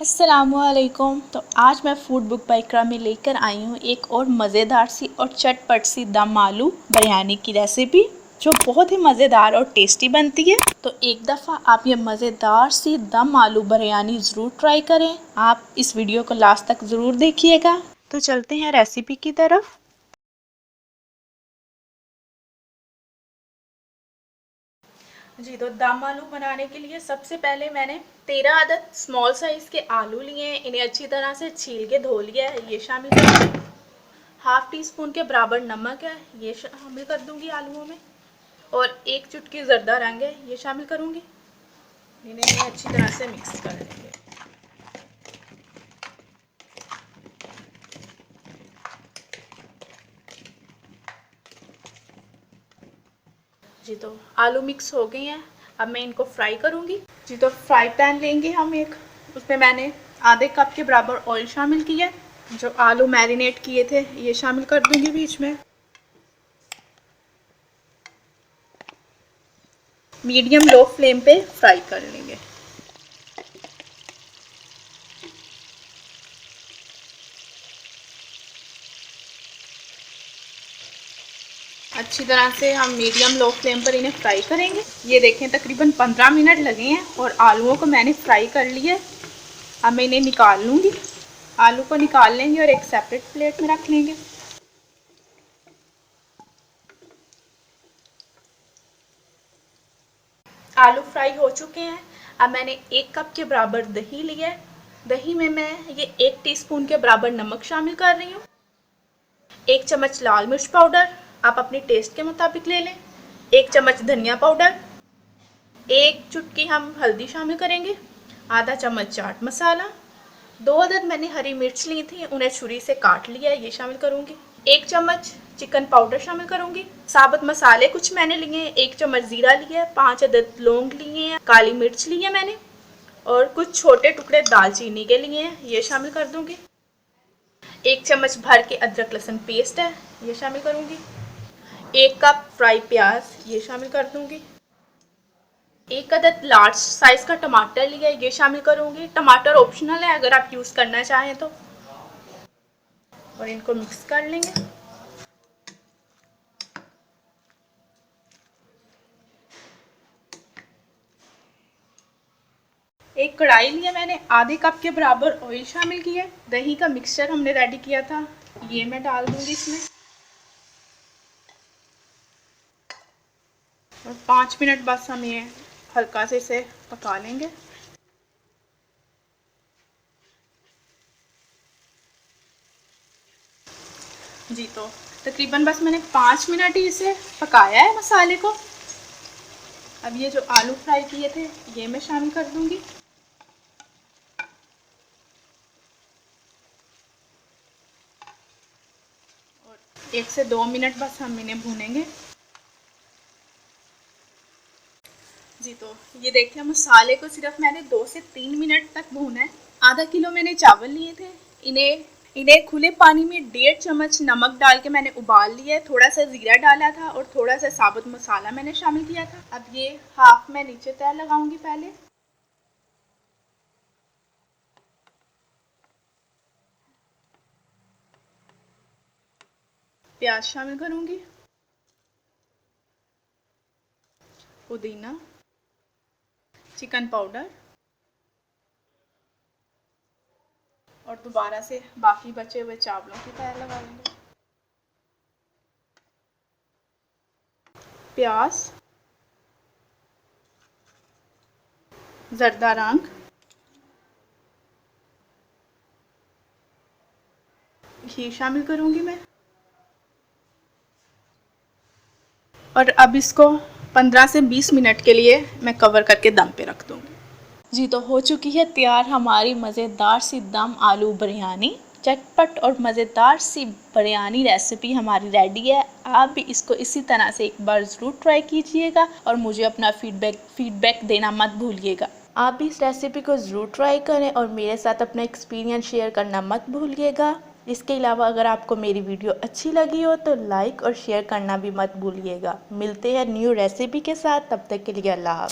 अस्सलामुअलैकुम। तो आज मैं फूड बुक बाय इकरा में लेकर आई हूँ एक और मज़ेदार सी और चटपट सी दम आलू बिरयानी की रेसिपी, जो बहुत ही मज़ेदार और टेस्टी बनती है। तो एक दफ़ा आप ये मज़ेदार सी दम आलू बिरयानी ज़रूर ट्राई करें। आप इस वीडियो को लास्ट तक ज़रूर देखिएगा। तो चलते हैं रेसिपी की तरफ। जी, तो दम आलू बनाने के लिए सबसे पहले मैंने 13 अदद स्मॉल साइज़ के आलू लिए हैं। इन्हें अच्छी तरह से छील के धो लिया है, ये शामिल करूँगी। हाफ टी स्पून के बराबर नमक है, ये शामिल कर दूंगी आलूओं में। और एक चुटकी ज़र्दा रंग है, ये शामिल करूँगी। इन्हें अच्छी तरह से मिक्स कर लेंगे। जी, तो आलू मिक्स हो गए हैं। अब मैं इनको फ्राई करूँगी। जी, तो फ्राई पैन लेंगे हम एक, उसमें मैंने आधे कप के बराबर ऑयल शामिल किया है। जो आलू मैरिनेट किए थे ये शामिल कर दूंगी बीच में। मीडियम लो फ्लेम पे फ्राई कर लेंगे। अच्छी तरह से हम मीडियम लो फ्लेम पर इन्हें फ्राई करेंगे। ये देखें, तकरीबन 15 मिनट लगे हैं और आलूओं को मैंने फ्राई कर लिया है। अब मैं इन्हें निकाल लूँगी। आलू को निकाल लेंगे और एक सेपरेट प्लेट में रख लेंगे। आलू फ्राई हो चुके हैं। अब मैंने 1 कप के बराबर दही लिया है। दही में मैं ये 1 टीस्पून के बराबर नमक शामिल कर रही हूँ। 1 चम्मच लाल मिर्च पाउडर, आप अपने टेस्ट के मुताबिक ले लें। 1 चम्मच धनिया पाउडर, 1 चुटकी हम हल्दी शामिल करेंगे। आधा चम्मच चाट मसाला, 2 अदद मैंने हरी मिर्च ली थी, उन्हें छुरी से काट लिया है, ये शामिल करूँगी। 1 चम्मच चिकन पाउडर शामिल करूँगी। साबुत मसाले कुछ मैंने लिए हैं। 1 चम्मच ज़ीरा लिया है, 5 अदद लौंग लिए हैं, काली मिर्च ली है मैंने, और कुछ छोटे टुकड़े दालचीनी के लिए हैं, ये शामिल कर दूँगी। 1 चम्मच भर के अदरक लहसुन पेस्ट है, ये शामिल करूँगी। 1 कप फ्राई प्याज, ये शामिल कर दूँगी। 1 अदद लार्ज साइज़ का टमाटर लिया है, ये शामिल करूँगी। टमाटर ऑप्शनल है, अगर आप यूज़ करना चाहें तो। और इनको मिक्स कर लेंगे। एक कढ़ाई लिया मैंने, आधे कप के बराबर ऑयल शामिल किया। दही का मिक्सचर हमने रेडी किया था, ये मैं डाल दूंगी इसमें। और 5 मिनट बस हम ये हल्का से इसे पका लेंगे। जी, तो तकरीबन बस मैंने 5 मिनट ही इसे पकाया है मसाले को। अब ये जो आलू फ्राई किए थे ये मैं शामिल कर दूंगी। और 1 से 2 मिनट बस हम इन्हें भूनेंगे। जी, तो ये देखिए, मसाले को सिर्फ मैंने 2 से 3 मिनट तक भूना है। आधा किलो मैंने चावल लिए थे। इन्हें इन्हें खुले पानी में 1.5 चम्मच नमक डाल के मैंने उबाल लिया है। थोड़ा सा ज़ीरा डाला था और थोड़ा सा साबुत मसाला मैंने शामिल किया था। अब ये हाफ मैं नीचे तय लगाऊंगी। पहले प्याज शामिल करूंगी, पुदीना, चिकन पाउडर, और दोबारा से बाकी बचे हुए चावलों की तय लगा लेंगे। प्याज, जर्दा रंग, घी शामिल करूंगी मैं। और अब इसको 15 से 20 मिनट के लिए मैं कवर करके दम पे रख दूंगी। जी, तो हो चुकी है तैयार हमारी मज़ेदार सी दम आलू बिरयानी। चटपट और मज़ेदार सी बिरयानी रेसिपी हमारी रेडी है। आप भी इसको इसी तरह से एक बार ज़रूर ट्राई कीजिएगा और मुझे अपना फीडबैक देना मत भूलिएगा। आप भी इस रेसिपी को ज़रूर ट्राई करें और मेरे साथ अपना एक्सपीरियंस शेयर करना मत भूलिएगा। इसके अलावा अगर आपको मेरी वीडियो अच्छी लगी हो तो लाइक और शेयर करना भी मत भूलिएगा। मिलते हैं न्यू रेसिपी के साथ, तब तक के लिए अल्लाह हाफ़िज़।